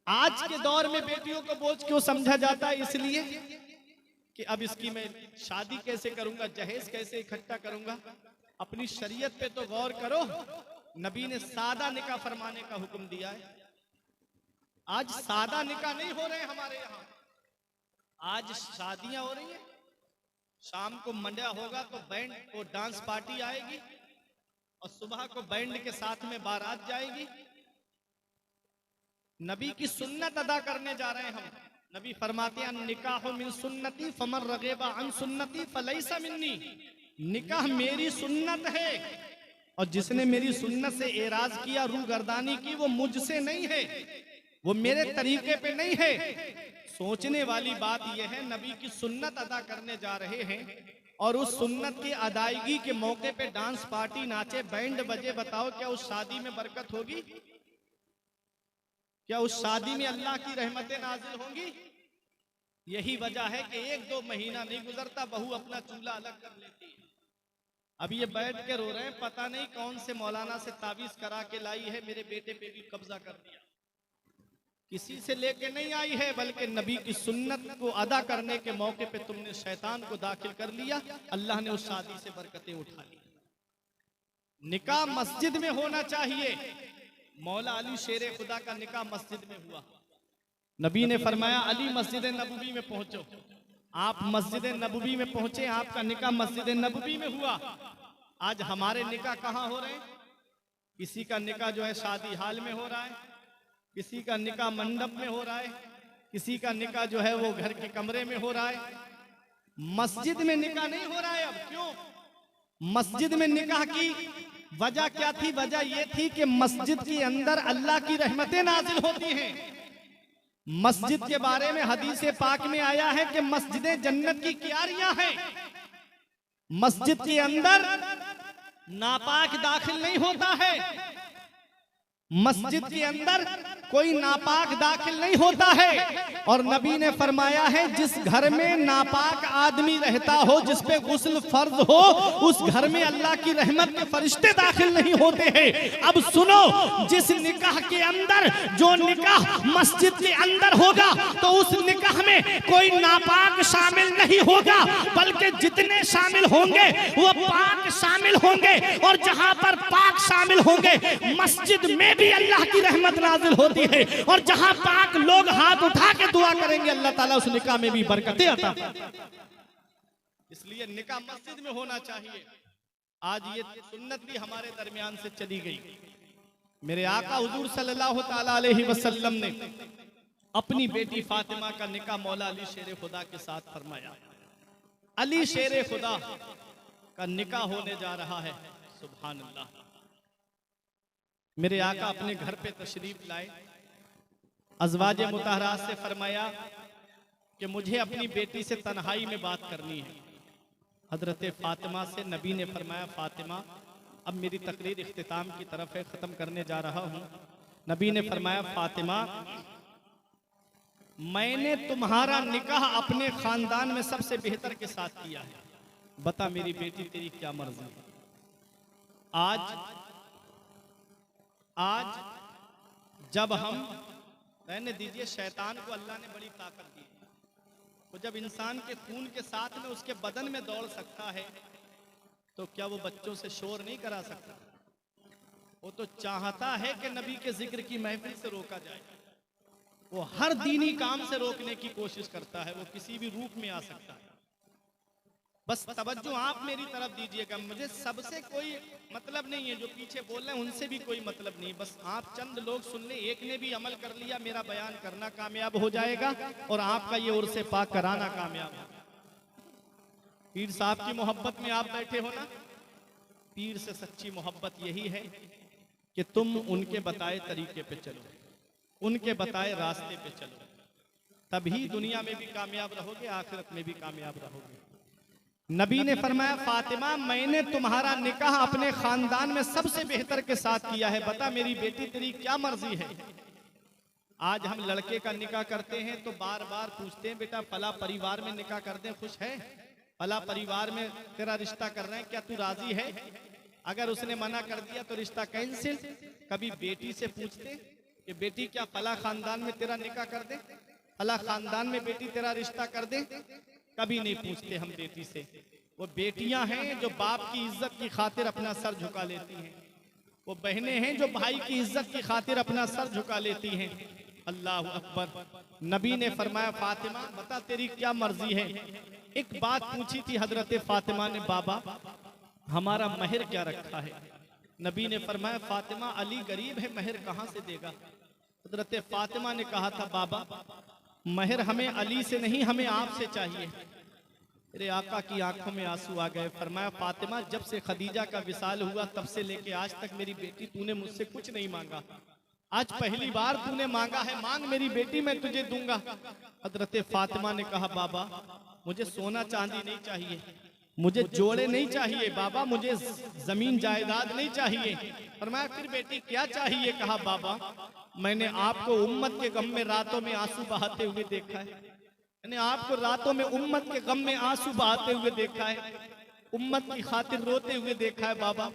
आज के दौर में बेटियों को बोझ क्यों समझा जाता है? इसलिए कि अब इसकी मैं शादी कैसे करूंगा, जहेज कैसे इकट्ठा करूंगा। अपनी शरीयत पे तो गौर करो, नबी ने सादा निकाह फरमाने का हुक्म दिया है। आज सादा निकाह नहीं हो रहे हमारे यहाँ, आज शादियां हो रही हैं। शाम को मंडा होगा तो बैंड और डांस पार्टी आएगी और सुबह को बैंड के साथ में बारात जाएगी। नबी की सुन्नत अदा करने जा रहे हैं हम। नबी फरमाते हैं, निकाह मिन सुन्नती फमन रगेबा अन सुन्नती फलैसा मिन्नी। निकाह मेरी सुन्नत है और जिसने मेरी सुन्नत से एराज किया, रूगर्दानी की, वो मुझसे नहीं है, वो मेरे तरीके पे नहीं है। सोचने वाली बात यह है, नबी की सुन्नत अदा करने जा रहे हैं और उस सुन्नत की अदायगी के मौके पे डांस पार्टी, नाचे, बैंड बजे। बताओ क्या उस शादी में बरकत होगी? क्या उस शादी में अल्लाह की रहमतें नाजिल होंगी? यही वजह है कि 1-2 महीना नहीं गुजरता, बहू अपना चूल्हा अलग कर लेती है। अब ये बैठ के रो रहे हैं, पता नहीं कौन से मौलाना से तावीज करा के लाई है, मेरे बेटे पे भी कब्जा कर दिया। किसी से लेके नहीं आई है, बल्कि नबी की सुन्नत को अदा करने के मौके पे तुमने शैतान को दाखिल कर लिया। अल्लाह ने उस शादी से बरकतें उठा ली। निकाह मस्जिद में होना चाहिए। मौला अली शेर खुदा का निकाह मस्जिद में हुआ। नबी ने फरमाया, अली मस्जिद नबवी में पहुंचो। आप मस्जिद नबवी में पहुंचे, आपका निकाह मस्जिद नबवी में हुआ। आज हमारे निकाह कहाँ हो रहे हैं? किसी का निकाह जो है शादी हाल में हो रहा है, किसी का निकाह मंडप में हो रहा है, किसी का निकाह जो है वो घर के कमरे में हो रहा है। मस्जिद में निकाह नहीं हो रहा है। अब क्यों? मस्जिद में निकाह की वजह क्या थी? वजह यह थी कि मस्जिद के अंदर अल्लाह की रहमतें नाजिल होती हैं। मस्जिद के बारे में हदीस पाक में आया है कि मस्जिदें जन्नत की क्यारियां हैं। मस्जिद के अंदर नापाक दाखिल नहीं होता है। मस्जिद के अंदर कोई नापाक दाखिल नहीं होता है। और नबी ने फरमाया है, जिस घर में नापाक आदमी रहता हो, जिस पे गुस्ल फर्ज हो, उस घर में अल्लाह की रहमत के फरिश्ते दाखिल नहीं होते हैं। अब सुनो, जिस निकाह के अंदर, जो निकाह मस्जिद के अंदर होगा, तो उस निकाह में कोई नापाक शामिल नहीं होगा, बल्कि जितने शामिल होंगे वो पाक शामिल होंगे। और जहां पर पाक शामिल होंगे, मस्जिद में भी अल्लाह की रहमत नाजिल होती है। और जहां पाक लोग हाथ उठा के दुआ करेंगे, अल्लाह ताला उस निकाह में भी बरकतें अता। इसलिए निकाह मस्जिद में होना चाहिए। आज ये सुन्नत भी हमारे दरमियान से चली गई। मेरे आका हुजूर सल्लल्लाहु ताला अलैहि वसल्लम ने अपनी बेटी फातिमा का निकाह मौला अली शेर खुदा के साथ फरमाया। अली शेर खुदा का निकाह होने जा रहा है। सुभान अल्लाह। मेरे आका अपने घर पे तशरीफ लाए, अज़वाजे मुतहरात से फरमाया कि मुझे अपनी बेटी से तन्हाई में बात करनी है। हजरत फातिमा से नबी ने फरमाया, फातिमा अब मेरी तकरीर इख्तिताम की तरफ है, ख़त्म करने जा रहा हूँ। नबी ने फरमाया, फातिमा मैंने तुम्हारा निकाह अपने ख़ानदान में सबसे बेहतर के साथ किया है, बता मेरी बेटी तेरी क्या मर्जी है। आज जब हम रहने दीजिए, शैतान को अल्लाह ने बड़ी ताकत दी। वो जब इंसान के खून के साथ में उसके बदन में दौड़ सकता है तो क्या वो बच्चों से शोर नहीं करा सकता? वो तो चाहता है कि नबी के जिक्र की महफिल से रोका जाए। वो हर दीनी काम से रोकने की कोशिश करता है। वो किसी भी रूप में आ सकता है। बस तवज्जो आप मेरी तरफ दीजिएगा। मुझे सबसे कोई मतलब नहीं है, जो पीछे बोल रहे हैं उनसे भी कोई मतलब नहीं। बस आप चंद लोग सुन ले, एक ने भी अमल कर लिया, मेरा बयान करना कामयाब हो जाएगा और आपका ये उर्से पाक कराना कामयाब है। पीर साहब की मोहब्बत में आप बैठे हो ना, पीर से सच्ची मोहब्बत यही है कि तुम उनके बताए तरीके पे चलो, उनके बताए रास्ते पे चलो, तभी दुनिया में भी कामयाब रहोगे, आखिरत में भी कामयाब रहोगे। नबी ने फरमाया, फातिमा मैंने तुम्हारा निकाह अपने खानदान में सबसे बेहतर के साथ किया है, बता मेरी बेटी तेरी क्या मर्जी है। आज हम लड़के का निकाह करते हैं तो बार बार पूछते हैं, बेटा फला परिवार में निकाह कर दें, खुश है? फला परिवार में तेरा रिश्ता कर रहे हैं, क्या तू राजी है? अगर उसने मना कर दिया तो रिश्ता कैंसिल। कभी बेटी से पूछते कि बेटी क्या फला खानदान में तेरा निकाह कर दे, फला खानदान में बेटी तेरा रिश्ता कर दे? कभी नहीं पूछते हम बेटी से। वो बेटियां हैं जो बाप की इज्जत की खातिर अपना सर झुका लेती हैं। वो बहनें हैं जो भाई की इज्जत की खातिर अपना सर झुका लेती हैं। अल्लाह अकबर। नबी ने फरमाया, फातिमा बता तेरी क्या मर्जी है। एक बात पूछी थी हजरत फातिमा ने, बाबा हमारा महर क्या रखा है? नबी ने फरमाया, फातिमा अली गरीब है, महर कहां से देगा? हजरत फातिमा ने कहा था, बाबा महर हमें अली से नहीं, हमें आपसे चाहिए। मेरे आका की आंखों में आंसू आ गए। फरमाया, फातिमा जब से खदीजा का विसाल हुआ तब से लेके आज तक मेरी बेटी तूने मुझसे कुछ नहीं मांगा, आज पहली बार तूने मांगा है, मांग मेरी बेटी मैं तुझे दूंगा। हजरत फातिमा ने कहा, बाबा मुझे सोना चांदी नहीं चाहिए, मुझे जोड़े नहीं चाहिए, बाबा मुझे जमीन जायदाद नहीं चाहिए। फरमाया, फिर बेटी क्या चाहिए? कहा, बाबा मैंने आपको उम्मत के गम में रातों में आंसू बहाते हुए देखा है, मैंने आपको रातों में उम्मत के गम में आंसू बहाते हुए देखा है, उम्मत की खातिर रोते हुए देखा है। बाबा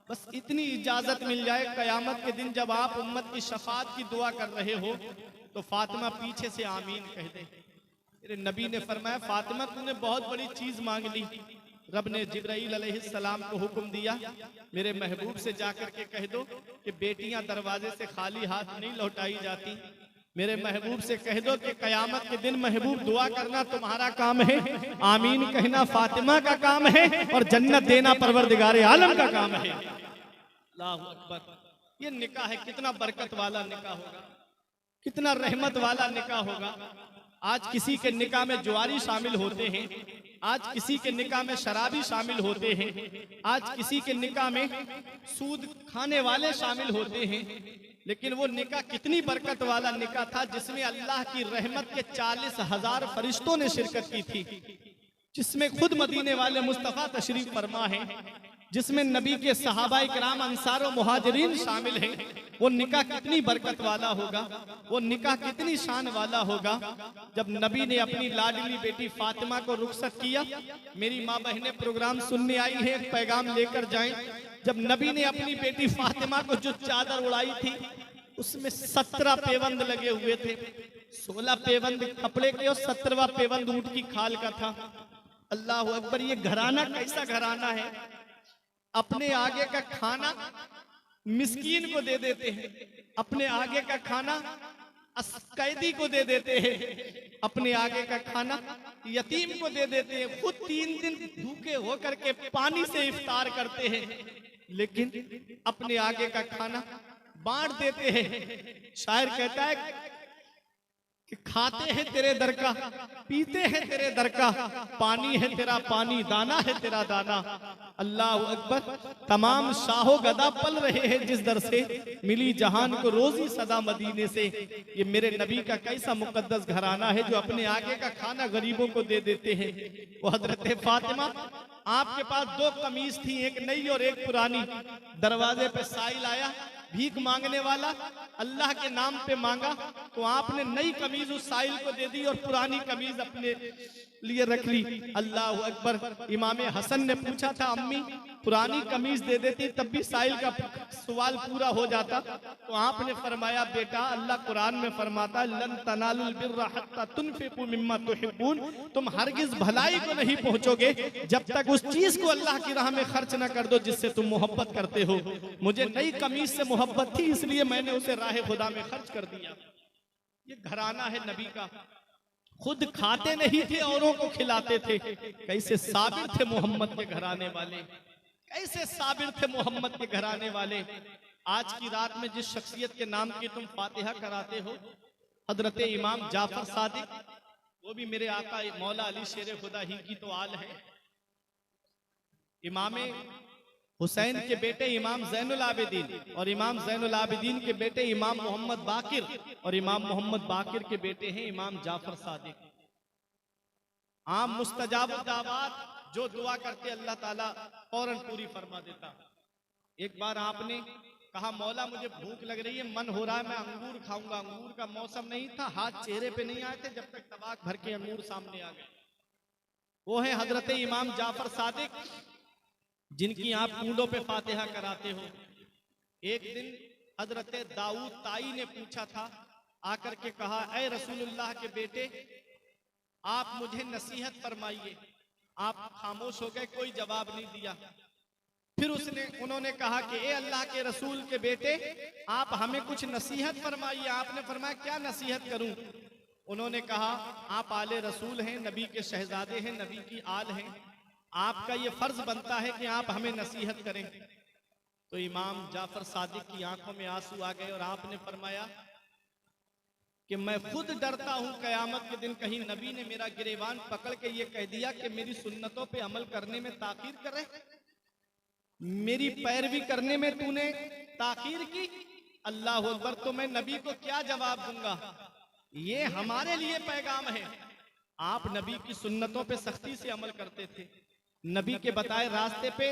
बस इतनी इजाजत मिल जाए, कयामत के दिन जब आप उम्मत की शफात की दुआ कर रहे हो तो फातिमा पीछे से आमीन कह दे। मेरे नबी ने फरमाया, फातिमा तूने बहुत बड़ी चीज मांग ली। रब ने जिब्राइल अलैहिस्सलाम को हुक्म दिया, मेरे महबूब से जाकर के कह दो कि बेटियां दरवाजे से खाली हाथ नहीं लौटाई जाती। मेरे महबूब से कह दो कि कयामत के दिन महबूब दुआ करना तुम्हारा काम है, आमीन कहना फातिमा का काम है और जन्नत देना परवरदिगार आलम का काम है। अल्लाहु अकबर। ये निकाह है, कितना बरकत वाला निकाह होगा, कितना रहमत वाला निकाह होगा। आज किसी के निकाह में जुआरी शामिल होते हैं, आज किसी के निकाह में शराबी शामिल होते हैं, आज किसी के निकाह में सूद खाने वाले शामिल होते हैं, लेकिन वो निकाह कितनी बरकत वाला निकाह था जिसमें अल्लाह की रहमत के 40,000 फरिश्तों ने शिरकत की थी, जिसमें खुद मदीने वाले मुस्तफ़ा तशरीफ फरमा है, जिसमें नबी के सहाबाए किराम अंसार और मुहाजिरीन शामिल हैं। वो निकाह कितनी बरकत वाला होगा, वो निकाह कितनी शान वाला होगा। जब नबी ने अपनी लाडली बेटी फातिमा को रुखसत किया, मेरी माँ बहनें प्रोग्राम सुनने आई हैं, पैगाम लेकर जाएं। जब नबी ने अपनी बेटी फातिमा को जो चादर उड़ाई थी उसमें 17 पेवंद लगे हुए थे, 16 पेवंद कपड़े के और 17वां पेवंद ऊंट की खाल का था। अल्लाह अकबर। ये घराना कैसा घराना है, अपने आगे का खाना मिस्कीन को दे देते हैं, अपने आगे का खाना कैदी को दे देते हैं, अपने आगे का खाना यतीम को दे देते हैं, खुद 3 दिन भूखे होकर के पानी से इफ्तार करते हैं, लेकिन अपने आगे का खाना बांट देते हैं। शायर कहता है कि खाते हैं तेरे दर का, पीते हैं तेरे दर का, पानी है तेरा पानी, दाना है तेरा दाना। अल्लाह अकबर। तमाम शाहो गदा पल रहे हैं जिस दर से, मिली जहान को रोजी सदा मदीने से। ये मेरे नबी का कैसा मुकद्दस घराना है जो अपने आगे का खाना गरीबों को दे देते हैं। वो हजरत फातिमा, आपके पास 2 कमीज थी, एक नई और एक पुरानी। दरवाजे पे साइल आया, भीख मांगने वाला, अल्लाह के नाम पे मांगा, तो आपने नई कमीज उस साइल को दे दी और पुरानी कमीज अपने लिए रख ली। अल्लाह अकबर। इमाम हसन ने पूछा था, अम्मी पुरानी कमीज दे देती तब भी साइल का सवाल पूरा हो जाता। तो आपने फरमाया, बेटा अल्लाह कुरान में फरमाता, लन तनालुल बिर्रा हत्ता तुनफिकू मिम्मा तुहिब्बून, तुम हरगिज भलाई को नहीं पहुंचोगे जब तक उस चीज को अल्लाह की राह में खर्च न कर दो जिससे तुम मोहब्बत करते हो। मुझे नई कमीज से मोहब्बत थी, इसलिए मैंने उसे राह खुदा में खर्च कर दिया। ये घराना है नबी का। खुद खाते नहीं थे, औरों को खिलाते थे। कैसे साबिर थे मोहम्मद के घराने वाले, कैसे साबिर थे मोहम्मद के घराने वाले। आज की रात में जिस शख्सियत के नाम की तुम फातिहा कराते हो, हजरत इमाम जाफर सादिक, वो भी मेरे आका मौला अली शेर खुदा ही की तो आल है। इमाम हुसैन के बेटे इमाम जैनुल आबिदीन, और इमाम जैनुल आबिदीन के बेटे इमाम मोहम्मद बाकिर, और इमाम मोहम्मद बाकिर के बेटे हैं इमाम जाफर सादिक। आम मुस्तजाब दावत, जो दुआ करते अल्लाह ताला फौरन पूरी फरमा देता। एक बार आपने कहा, मौला मुझे भूख लग रही है, मन हो रहा है मैं अंगूर खाऊंगा। अंगूर का मौसम नहीं था, हाथ चेहरे पे नहीं आए थे जब तक तबाक भर के अंगूर सामने आ गए। वो है हजरत इमाम जाफर सादिक, जिनकी आप कूलों पे फातिहा कराते हो। एक दिन हजरत दाऊद ताई ने पूछा था, आकर के कहा, ऐ रसूलुल्लाह के बेटे, आप मुझे नसीहत फरमाइए। आप खामोश हो गए, कोई जवाब नहीं दिया। फिर उन्होंने कहा कि ए अल्लाह के रसूल के बेटे, आप हमें कुछ नसीहत फरमाइए। आपने फरमाया, क्या नसीहत करूं? उन्होंने कहा, आप आले रसूल हैं, नबी के शहजादे हैं, नबी की आल हैं, आपका ये फर्ज बनता है कि आप हमें नसीहत करें। तो इमाम जाफर सादिक की आंखों में आंसू आ गए और आपने फरमाया कि मैं खुद डरता हूं कयामत के दिन कहीं नबी ने मेरा गिरेबान पकड़ के ये कह दिया कि मेरी सुन्नतों पे अमल करने में ताखीर करे, मेरी पैरवी करने में तूने ताखीर की। अल्लाह अकबर। तो मैं नबी को क्या जवाब दूंगा? ये हमारे लिए पैगाम है। आप नबी की सुन्नतों पे सख्ती से अमल करते थे, नबी के बताए रास्ते पे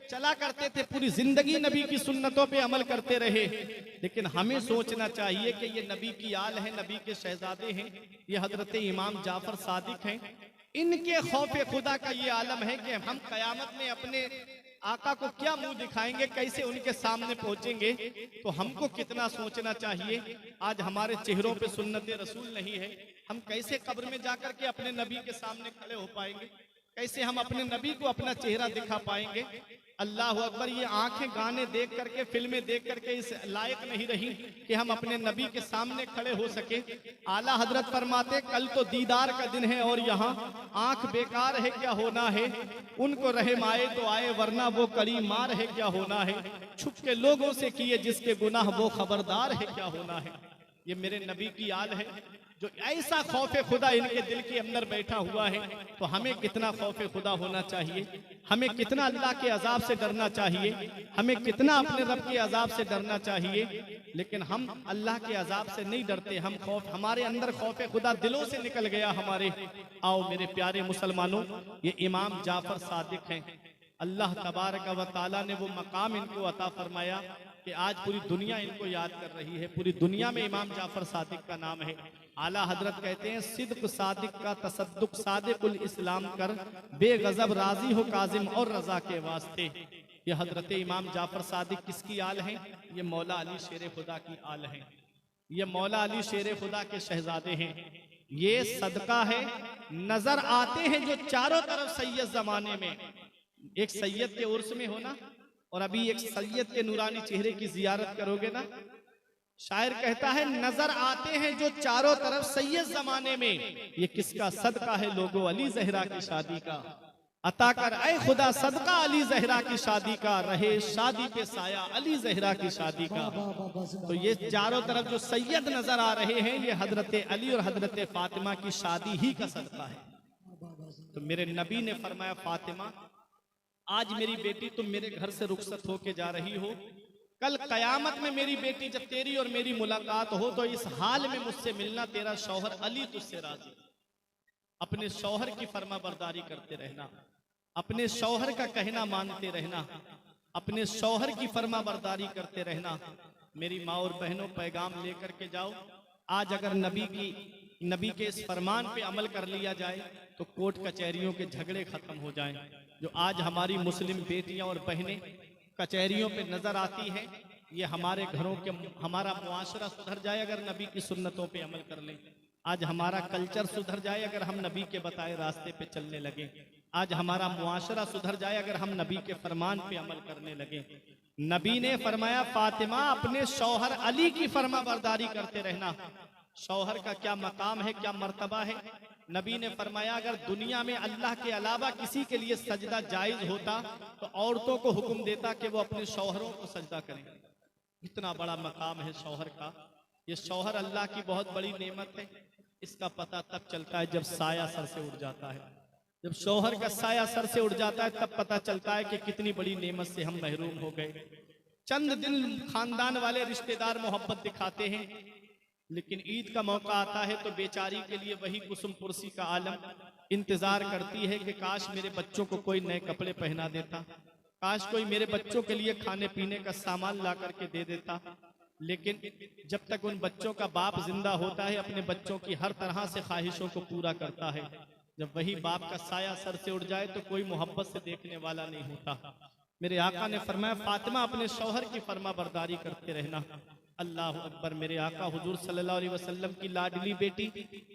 चला करते थे, पूरी जिंदगी नबी की सुन्नतों पे अमल करते रहे। लेकिन हमें सोचना चाहिए कि ये नबी की आल है, नबी के शहजादे हैं, ये हजरत इमाम जाफर सादिक हैं। इनके खौफ खुदा का ये आलम है कि हम कयामत में अपने आका को क्या मुंह दिखाएंगे, कैसे उनके सामने पहुंचेंगे। तो हमको कितना सोचना चाहिए। आज हमारे चेहरों पे सुन्नत रसूल नहीं है, हम कैसे कब्र में जाकर के अपने नबी के सामने खड़े हो पाएंगे, कैसे हम अपने नबी को अपना चेहरा दिखा पाएंगे। अल्लाह अकबर। ये आंखें गाने देख करके, फिल्में देख करके इस लायक नहीं रही कि हम अपने नबी के सामने खड़े हो सके। आला हजरत फरमाते, कल तो दीदार का दिन है और यहाँ आंख बेकार है, क्या होना है। उनको रहम आए तो आए, वरना वो कड़ी मार है, क्या होना है। छुप के लोगों से किए जिसके गुनाह, वो खबरदार है, क्या होना है। ये मेरे नबी की आल है, जो ऐसा खौफ खुदा इनके दिल के अंदर बैठा हुआ है। तो हमें कितना खौफ खुदा होना चाहिए, हमें कितना अल्लाह के अजाब से डरना चाहिए, हमें कितना अपने रब के अजाब से डरना चाहिए। लेकिन हम अल्लाह के अजाब से नहीं डरते, हम खौफ, हमारे अंदर खौफ खुदा दिलों से निकल गया हमारे। आओ मेरे प्यारे मुसलमानों, ये इमाम जाफर सादिक हैं। अल्लाह तबारक व तआला ने वो मकाम इनको अता फरमाया कि आज पूरी दुनिया इनको याद कर रही है। पूरी दुनिया में इमाम जाफर सादिक का नाम है। आला हजरत कहते हैं, सिद्क सादिक का तसद्दुक सादिकुल इस्लाम कर, बेगजब राजी हो काजिम और रजा के वास्ते। ये हजरत इमाम जाफर सादिक किसकी आल हैं? ये मौला अली शेर खुदा की आल हैं। ये मौला अली शेर खुदा के शहजादे हैं। ये सदका है, नजर आते हैं जो चारों तरफ सैयद जमाने में। एक सैयद के उर्स में होना और अभी एक सैयद के नूरानी चेहरे की जियारत करोगे ना, शायर कहता है नजर आते हैं जो चारों तरफ सैयद जमाने में, ये किसका सदका है लोगो अली जहरा की शादी का। अता कर ऐ खुदा सदका अली जहरा की शादी का, रहे शादी पे साया अली जहरा की शादी का। तो ये चारों तरफ जो सैयद नजर आ रहे हैं, ये हजरत अली और हजरत फातिमा की शादी ही का सदका है। तो मेरे नबी ने फरमाया, फातिमा आज मेरी बेटी तुम मेरे घर से रुखसत होके जा रही हो, कल कयामत में मेरी बेटी जब तेरी और मेरी मुलाकात हो तो इस हाल में मुझसे मिलना, तेरा शौहर अली तुझसे राजी। अपने शौहर की फर्मा बरदारी करते रहना, अपने शौहर का कहना मानते रहना, अपने शौहर की फर्मा बरदारी करते रहना। मेरी माँ और बहनों, पैगाम लेकर के जाओ। आज अगर नबी के इस फरमान पे अमल कर लिया जाए तो कोर्ट कचहरियों के झगड़े खत्म हो जाएं। जो आज हमारी मुस्लिम बेटियां और बहनें कचहरियों पे नजर आती है, ये हमारे घरों के, हमारा मुआशरा सुधर जाए अगर नबी की सुन्नतों पे अमल कर लें। आज हमारा कल्चर सुधर जाए अगर हम नबी के बताए रास्ते पे चलने लगे। आज हमारा मुआशरा सुधर जाए अगर हम नबी के फरमान पे अमल करने लगे। नबी ने फरमाया, फातिमा अपने शौहर अली की फरमा बरदारी करते रहना। शौहर का क्या मकाम है, क्या मर्तबा है। नबी ने फरमाया, अगर दुनिया में अल्लाह के अलावा किसी के लिए सजदा जायज होता तो औरतों को हुक्म देता कि वो अपने शौहरों को सजदा करें। इतना बड़ा मकाम है शौहर का। ये शौहर अल्लाह की बहुत बड़ी नेमत है। इसका पता तब चलता है जब साया सर से उड़ जाता है। जब शौहर का साया सर से उड़ जाता है तब पता चलता है कि कितनी बड़ी नेमत से हम महरूम हो गए। चंद दिन खानदान वाले रिश्तेदार मोहब्बत दिखाते हैं, लेकिन ईद का मौका आता है तो बेचारी के लिए वही कुसुम पुरसी का आलम इंतजार करती है कि काश मेरे बच्चों को कोई नए कपड़े पहना देता, काश कोई मेरे बच्चों के लिए खाने पीने का सामान ला करके दे देता। लेकिन जब तक उन बच्चों का बाप जिंदा होता है, अपने बच्चों की हर तरह से ख्वाहिशों को पूरा करता है। जब वही बाप का साया सर से उड़ जाए तो कोई मोहब्बत से देखने वाला नहीं होता। मेरे आका ने फरमाया, फातिमा अपने शौहर की फरमा बरदारी करते रहना। अल्लाह अकबर। मेरे आका हुजूर सल्लल्लाहु अलैहि वसल्लम की लाडली बेटी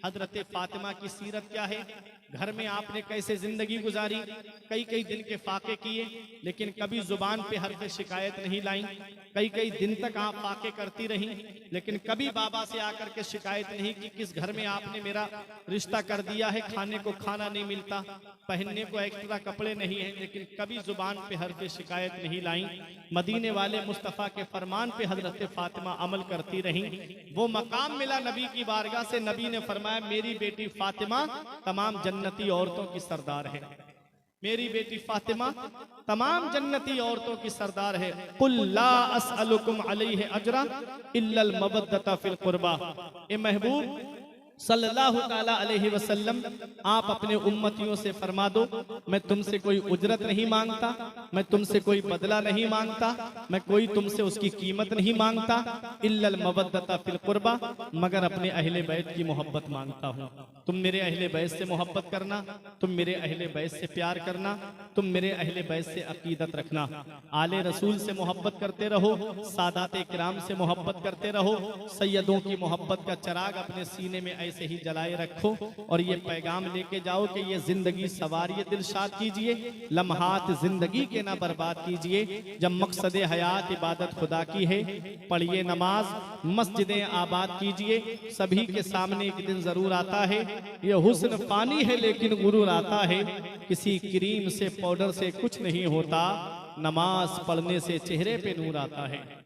हजरत फातिमा की सीरत क्या है, घर में आपने कैसे जिंदगी गुजारी, कई कई दिन के फाके किए लेकिन कभी जुबान पे हर पे शिकायत नहीं लाई। कई कई दिन तक आप फाके करती रही लेकिन कभी बाबा से आकर के शिकायत नहीं की किस घर में आपने मेरा रिश्ता कर दिया है, खाने को खाना नहीं मिलता, पहनने को एक्स्ट्रा कपड़े नहीं है, लेकिन कभी जुबान पे हर पे शिकायत नहीं लाई। मदीने वाले मुस्तफ़ा के फरमान पे हजरत फातिमा अमल करती रही। वो मकाम मिला नबी की बारगाह से। नबी ने फरमाया, मेरी बेटी फातिमा तमाम जन्नती औरतों की सरदार है। मेरी बेटी फातिमा तमाम जन्नती औरतों की सरदार है। कुल ला अस्अलुकुम अलैहि अजरा इल्लल मवद्दता फिल कुर्बा। ए महबूब सल्लल्लाहु ताला अलैहि वसल्लम, आप अपने उम्मतियों से फरमा दो, मैं तुमसे कोई उजरत नहीं मांगता, मैं तुमसे कोई बदला नहीं मांगता, मैं कोई तुमसे उसकी कीमत नहीं मांगता, इल्लल मवद्दता फिल कुर्बा, मगर अपने अहले बैत की मोहब्बत मांगता हूँ। तुम मेरे अहले बैत से मोहब्बत करना, तुम मेरे अहले बैत से प्यार करना, तुम मेरे अहले बैत से अकीदत रखना। आले रसूल से मोहब्बत करते रहो, सादात इकराम से मोहब्बत करते रहो, सैयदों की मोहब्बत का चिराग अपने सीने में ऐसे ही जलाए रखो और ये पैगाम लेके जाओ कि ये जिंदगी सवारिये दिलशाद कीजिए, लम्हात जिंदगी के ना बर्बाद कीजिए। जब मकसद हयात इबादत खुदा की है, पढ़िए नमाज, मस्जिदें आबाद कीजिए। सभी के सामने एक दिन जरूर आता है, ये हुस्न फानी है लेकिन गुरूर आता है। किसी क्रीम से पाउडर से कुछ नहीं होता, नमाज पढ़ने से चेहरे पे नूर आता है।